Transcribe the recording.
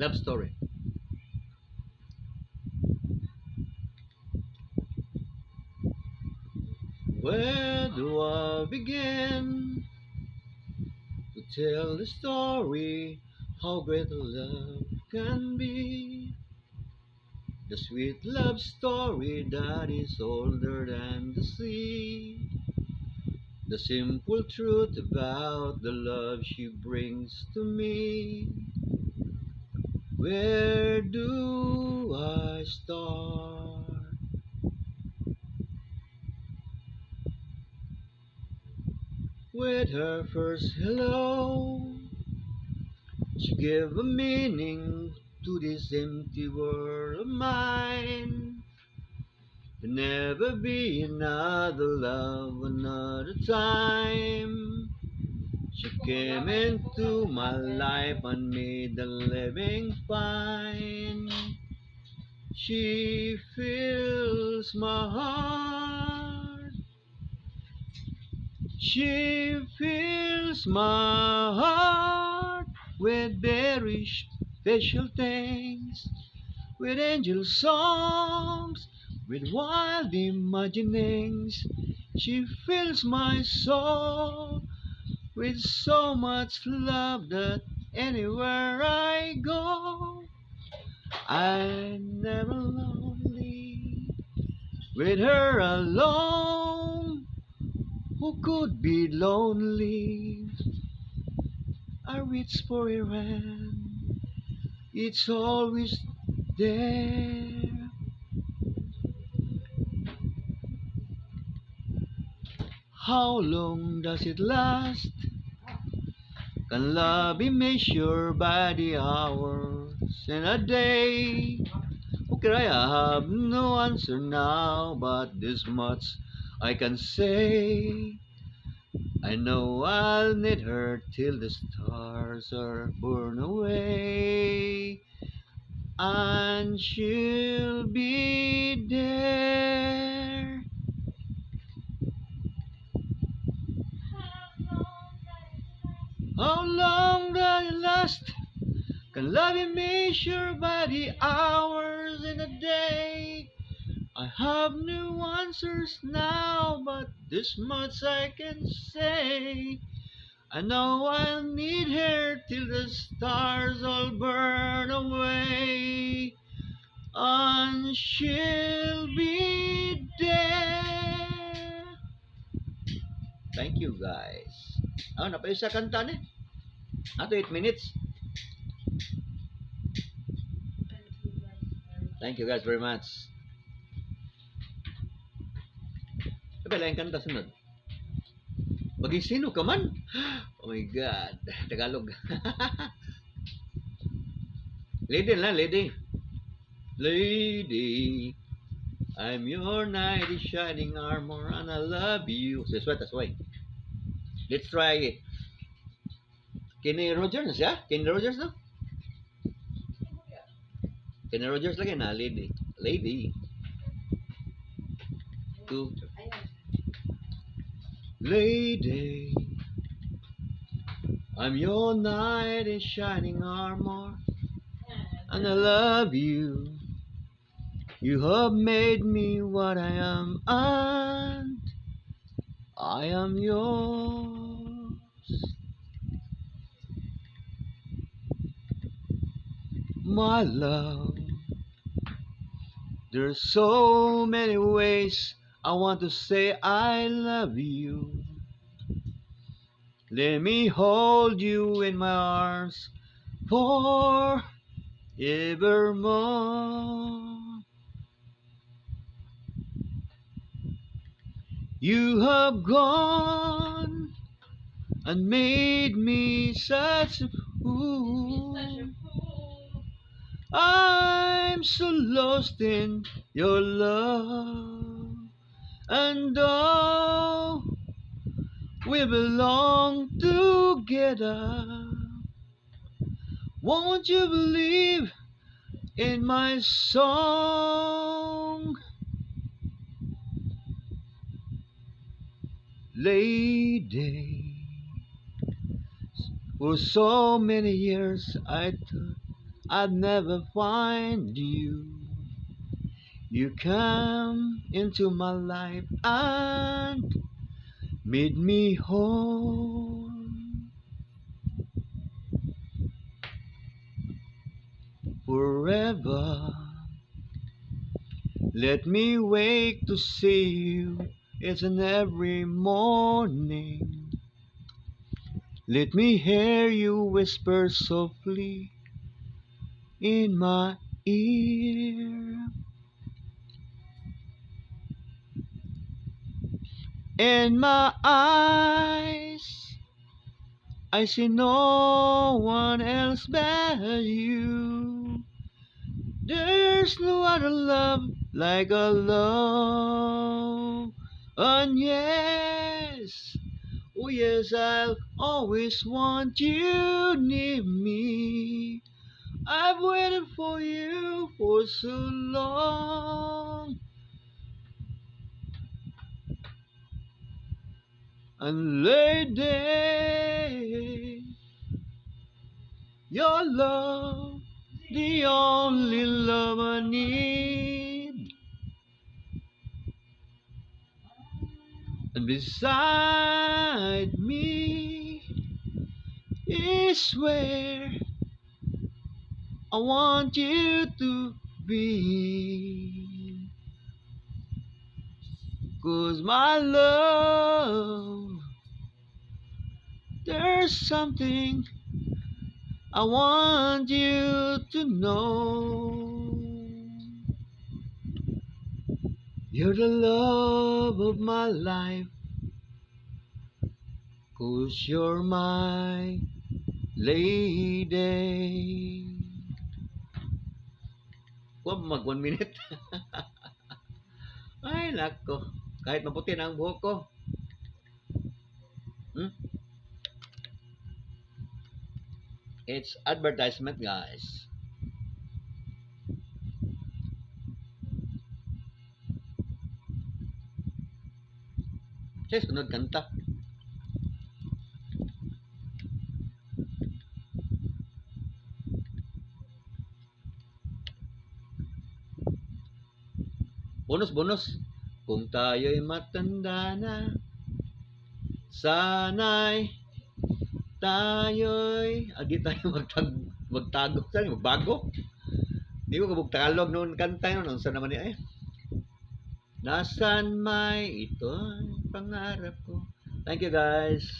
Love story. Where do I begin to tell the story how great a love can be? The sweet love story that is older than the sea. The simple truth about the love she brings to me. Where do I start? With her first hello, she gave a meaning to this empty world of mine. There'll never be another love, another time. She came into my life and made the living fine. She fills my heart. She fills my heart with very special things, with angel songs, with wild imaginings. She fills my soul with so much love that anywhere I go, I'm never lonely. With her alone, who could be lonely? I reach for a hand, it's always there. How long does it last? Can love be measured by the hours and a day? Okay, I have no answer now, but this much I can say. I know I'll need her till the stars are born away, and she'll be there. How long does it last? Can love be measured by the hours in a day? I have no answers now, but this much I can say. I know I'll need her till the stars all burn away, and she'll be there. Thank you guys. Napaisa kanta ni. Ato 8 minutes. Thank you guys very much. Sabi lang kanta sunod. Magisino ka man? Oh my God. Tagalog. Lady lang, lady. Lady, I'm your knight in shining armor and I love you. That's why. Let's try Kenny Rogers na siya? Kenny Rogers no? Kenny Rogers lagi na, lady. Lady. Two. Lady, I'm your knight in shining armor and I love you. You have made me what I am and I am yours. My love, there's so many ways I want to say I love you. Let me hold you in my arms forevermore. You have gone and made me such a fool. I'm so lost in your love, and oh, we belong together. Won't you believe in my song? Lady, for so many years I thought I'd never find you. You come into my life and made me whole. Forever, let me wake to see you. It's in every morning. Let me hear you whisper softly in my ear. In my eyes, I see no one else but you. There's no other love like a love. And yes, oh yes, I'll always want you near me. I've waited for you for so long. And lady, your love, the only love I need. And beside me is where I want you to be. 'Cause my love, there's something I want you to know. You're the love of my life. 'Cause you're my lady. Huwag mag 1 minute. Ay, nako. Kahit maputi na ang buhok ko. Hmm? It's advertisement, guys. Sige, sunod kanta. Bonus. Kung tayo'y matanda na, sana'y tayo'y di tayo magtago. Saan magbago? Di ko kabog Tagalog noon kanta yun. Saan naman niya eh? Nasaan may ito ang pangarap ko. Thank you guys.